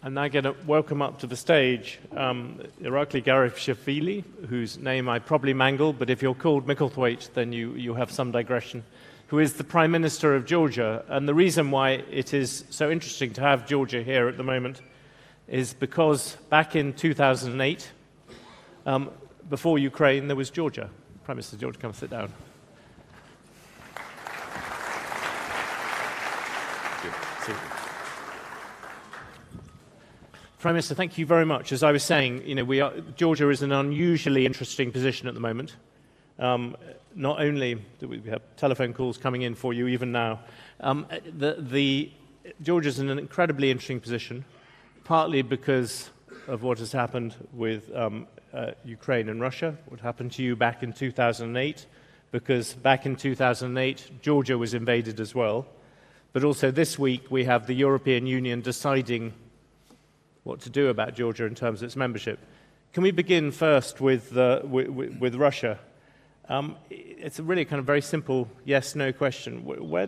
I'm now going to welcome up to the stage Irakli Garibashvili, whose name I probably mangle, but if you're called Micklethwait, then you have some digression, who is the Prime Minister of Georgia. And the reason why it is so interesting to have Georgia here at the moment is because back in 2008, before Ukraine, there was Georgia. Prime Minister Georgia, come sit down. Prime Minister, thank you very much. As I was saying, Georgia is in an unusually interesting position at the moment. Not only do we have telephone calls coming in for you even now, Georgia's in an incredibly interesting position, partly because of what has happened with Ukraine and Russia, what happened to you back in 2008, because back in 2008, Georgia was invaded as well. But also this week, we have the European Union deciding what to do about Georgia in terms of its membership. Can we begin first with Russia? It's a really kind of very simple yes-no question. Where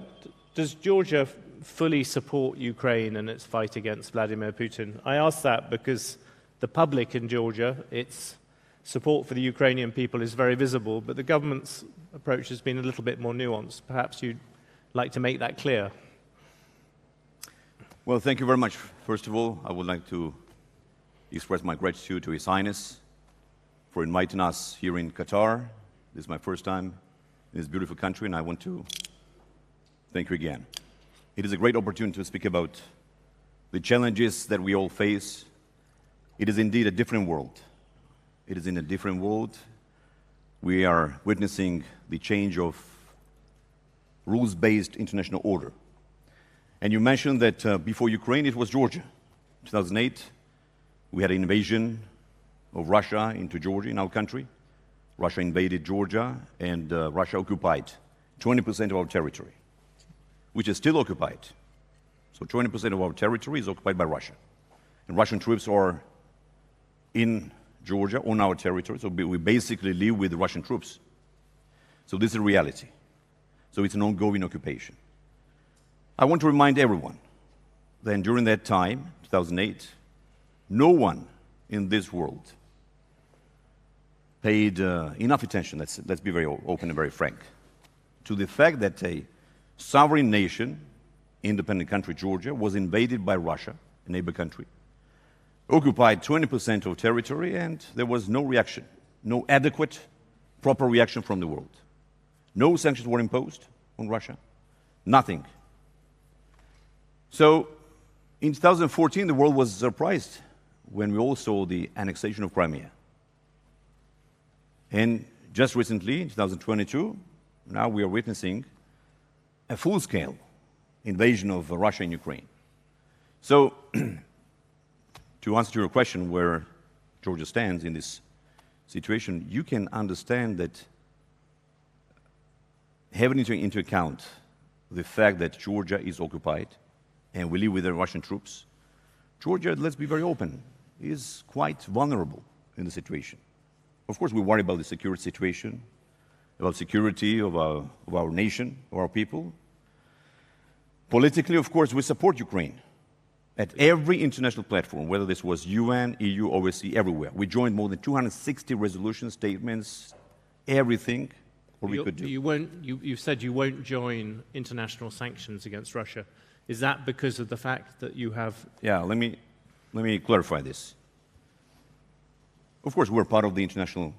does Georgia fully support Ukraine in its fight against Vladimir Putin? I ask that because the public in Georgia, its support for the Ukrainian people is very visible, but the government's approach has been a little bit more nuanced. Perhaps you'd like to make that clear. Well, thank you very much. First of all, I would like to express my gratitude to His Highness for inviting us here in Qatar. This is my first time in this beautiful country, and I want to thank you again. It is a great opportunity to speak about the challenges that we all face. It is indeed a different world. It is in a different world. We are witnessing the change of rules-based international order. And you mentioned that before Ukraine, it was Georgia. 2008, we had an invasion of Russia into Georgia, in our country. Russia invaded Georgia, and Russia occupied 20% of our territory, which is still occupied. So 20% of our territory is occupied by Russia. And Russian troops are in Georgia, on our territory, so we basically live with Russian troops. So this is a reality. So it's an ongoing occupation. I want to remind everyone that during that time, 2008, no one in this world paid enough attention, let's be very open and very frank, to the fact that a sovereign nation, independent country, Georgia, was invaded by Russia, a neighbor country, occupied 20% of territory, and there was no reaction, no adequate, proper reaction from the world. No sanctions were imposed on Russia, nothing. So in 2014, the world was surprised when we all saw the annexation of Crimea. And just recently, in 2022, now we are witnessing a full-scale invasion of Russia and Ukraine. So to answer your question where Georgia stands in this situation, you can understand that having into account the fact that Georgia is occupied and we live with the Russian troops, Georgia, let's be very open, is quite vulnerable in the situation. Of course, we worry about the security situation, about security of our nation, of our people. Politically, of course, we support Ukraine at every international platform, whether this was UN, EU, OSCE, everywhere. We joined more than 260 resolution statements, everything we could do. You said you won't join international sanctions against Russia. Is that because of the fact that you have... Yeah, let me clarify this. Of course, we're part of the international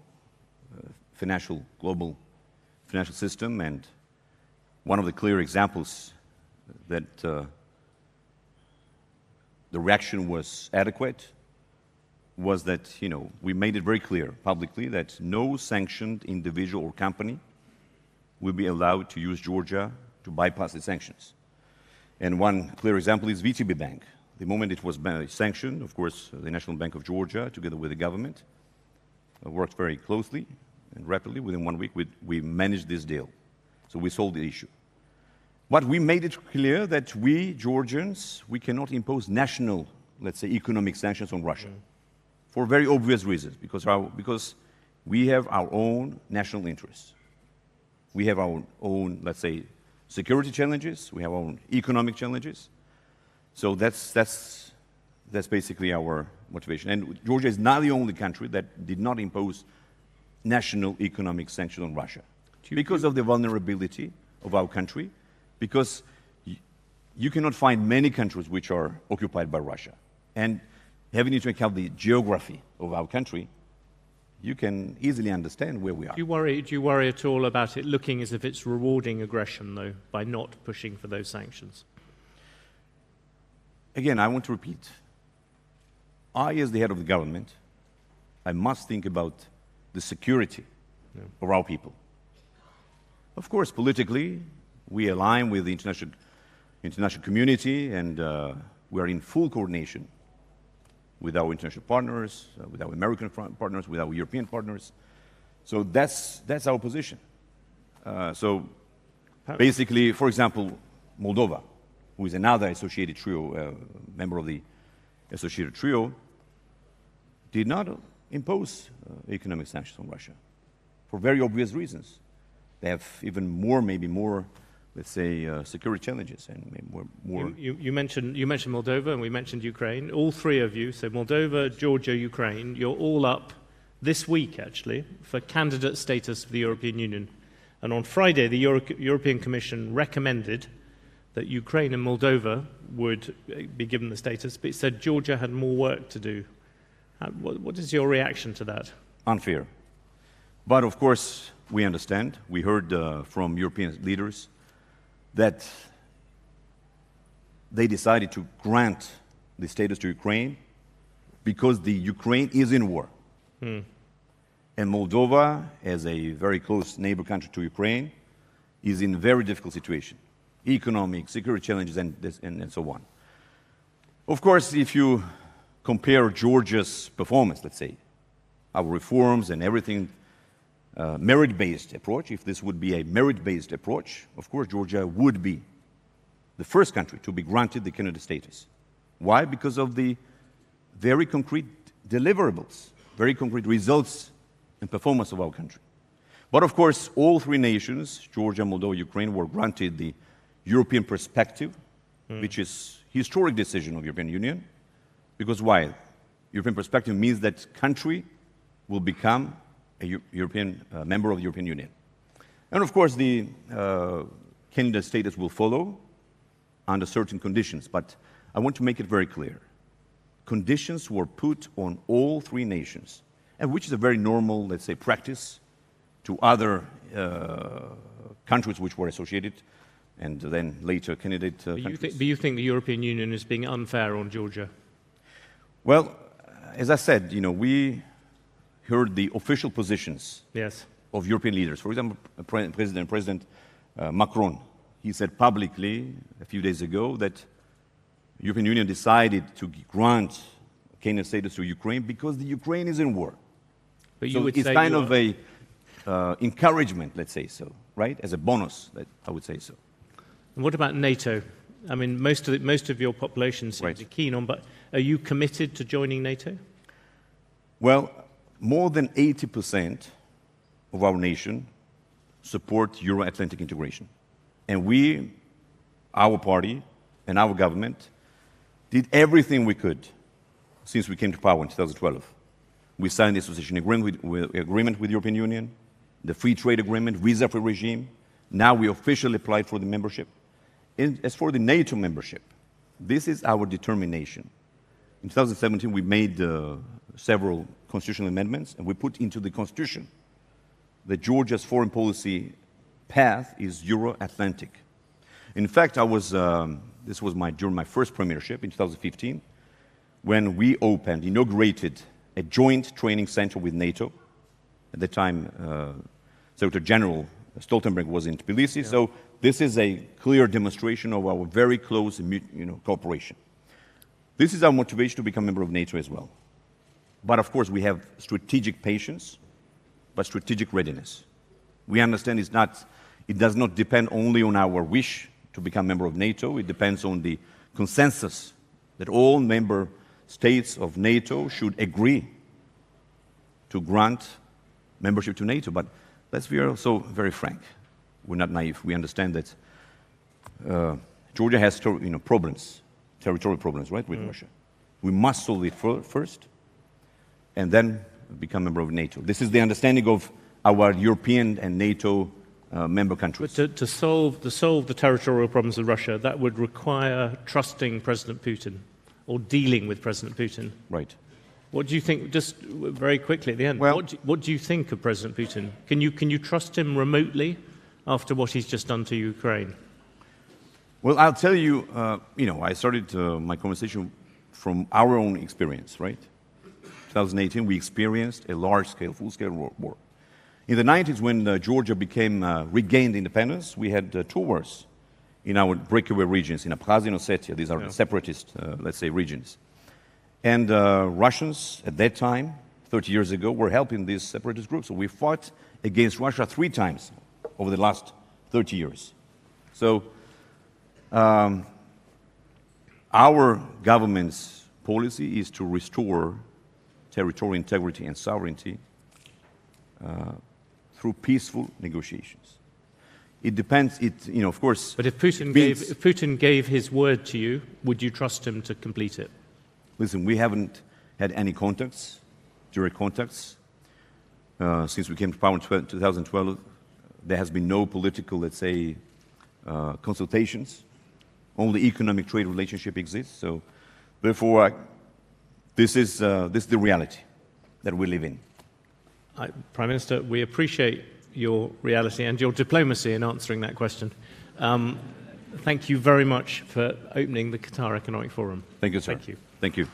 global financial system, and one of the clear examples that the reaction was adequate was that, we made it very clear publicly that no sanctioned individual or company will be allowed to use Georgia to bypass the sanctions. And one clear example is VTB Bank. The moment it was sanctioned, of course, the National Bank of Georgia, together with the government, worked very closely and rapidly. Within 1 week, we managed this deal. So we solved the issue. But we made it clear that we, Georgians, we cannot impose national, let's say, economic sanctions on Russia for very obvious reasons, because we have our own national interests. We have our own, let's say, security challenges. We have our own economic challenges. So that's that's basically our motivation. And Georgia is not the only country that did not impose national economic sanctions on Russia because of the vulnerability of our country, because you cannot find many countries which are occupied by Russia. And having into account the geography of our country, you can easily understand where we are. Do you worry at all about it looking as if it's rewarding aggression, though, by not pushing for those sanctions? Again, I want to repeat. I, as the head of the government, I must think about the security of our people. Of course, politically, we align with the international community, and we are in full coordination with our international partners, with our American partners, with our European partners. So that's our position. So basically, for example, Moldova, who is another associated trio, member of the associated trio, did not impose economic sanctions on Russia for very obvious reasons. They have even more, maybe more, let's say, security challenges and maybe more. You mentioned Moldova and we mentioned Ukraine. All three of you, so Moldova, Georgia, Ukraine, you're all up this week, actually, for candidate status for the European Union. And on Friday, the European Commission recommended that Ukraine and Moldova would be given the status, but it said Georgia had more work to do. What is your reaction to that? Unfair. But of course, we understand. We heard from European leaders that they decided to grant the status to Ukraine because the Ukraine is in war. And Moldova, as a very close neighbor country to Ukraine, is in a very difficult situation. Economic, security challenges, and so on. Of course, if you compare Georgia's performance, let's say, our reforms and everything, merit-based approach, if this would be a merit-based approach, of course, Georgia would be the first country to be granted the candidate status. Why? Because of the very concrete deliverables, very concrete results and performance of our country. But of course, all three nations, Georgia, Moldova, Ukraine, were granted the European perspective, which is a historic decision of the European Union. Because why? European perspective means that country will become a European member of the European Union. And of course, the candidate status will follow under certain conditions. But I want to make it very clear. Conditions were put on all three nations, and which is a very normal, let's say, practice to other countries which were associated, and then later candidate countries. But you think the European Union is being unfair on Georgia? Well, as I said, we heard the official positions of European leaders. For example, President Macron, he said publicly a few days ago that the European Union decided to grant candidate status to Ukraine because the Ukraine is in war. But so it's kind of a encouragement, let's say so, right? As a bonus, I would say so. And what about NATO? I mean, most of your population seems to be keen on, but are you committed to joining NATO? Well, more than 80% of our nation support Euro-Atlantic integration. And we, our party and our government, did everything we could since we came to power in 2012. We signed the association agreement with the European Union, the free trade agreement, visa-free regime. Now we officially applied for the membership. And as for the NATO membership, this is our determination. In 2017, we made several constitutional amendments, and we put into the Constitution that Georgia's foreign policy path is Euro-Atlantic. In fact, this was during my first premiership in 2015, when we inaugurated a joint training center with NATO. At the time, Secretary General Stoltenberg was in Tbilisi, so this is a clear demonstration of our very close cooperation. This is our motivation to become a member of NATO as well. But of course, we have strategic patience, but strategic readiness. We understand it does not depend only on our wish to become a member of NATO. It depends on the consensus that all member states of NATO should agree to grant membership to NATO. But let's be also very frank. We're not naive. We understand that Georgia has problems, territorial problems, right, with Russia. We must solve it first, and then become a member of NATO. This is the understanding of our European and NATO member countries. But to solve the territorial problems of Russia, that would require trusting President Putin or dealing with President Putin. Right. What do you think, just very quickly at the end, Well, what do you think of President Putin? Can you trust him remotely after what he's just done to Ukraine? Well, I'll tell you, I started my conversation from our own experience, right? 2018, we experienced a large-scale, full-scale war. In the 90s, when Georgia regained independence, we had 2 wars in our breakaway regions, in Abkhazia and Ossetia. These are the separatist, let's say, regions. And Russians, at that time, 30 years ago, were helping these separatist groups. So we fought against Russia 3 times over the last 30 years. So our government's policy is to restore territorial integrity and sovereignty through peaceful negotiations. It depends, of course... But if Putin gave his word to you, would you trust him to complete it? Listen, we haven't had any contacts, direct contacts. Since we came to power in 2012, there has been no political, let's say, consultations. Only economic trade relationship exists. So, therefore, this is the reality that we live in. Prime Minister, we appreciate your reality and your diplomacy in answering that question. Thank you very much for opening the Qatar Economic Forum. Thank you, sir. Thank you. Thank you.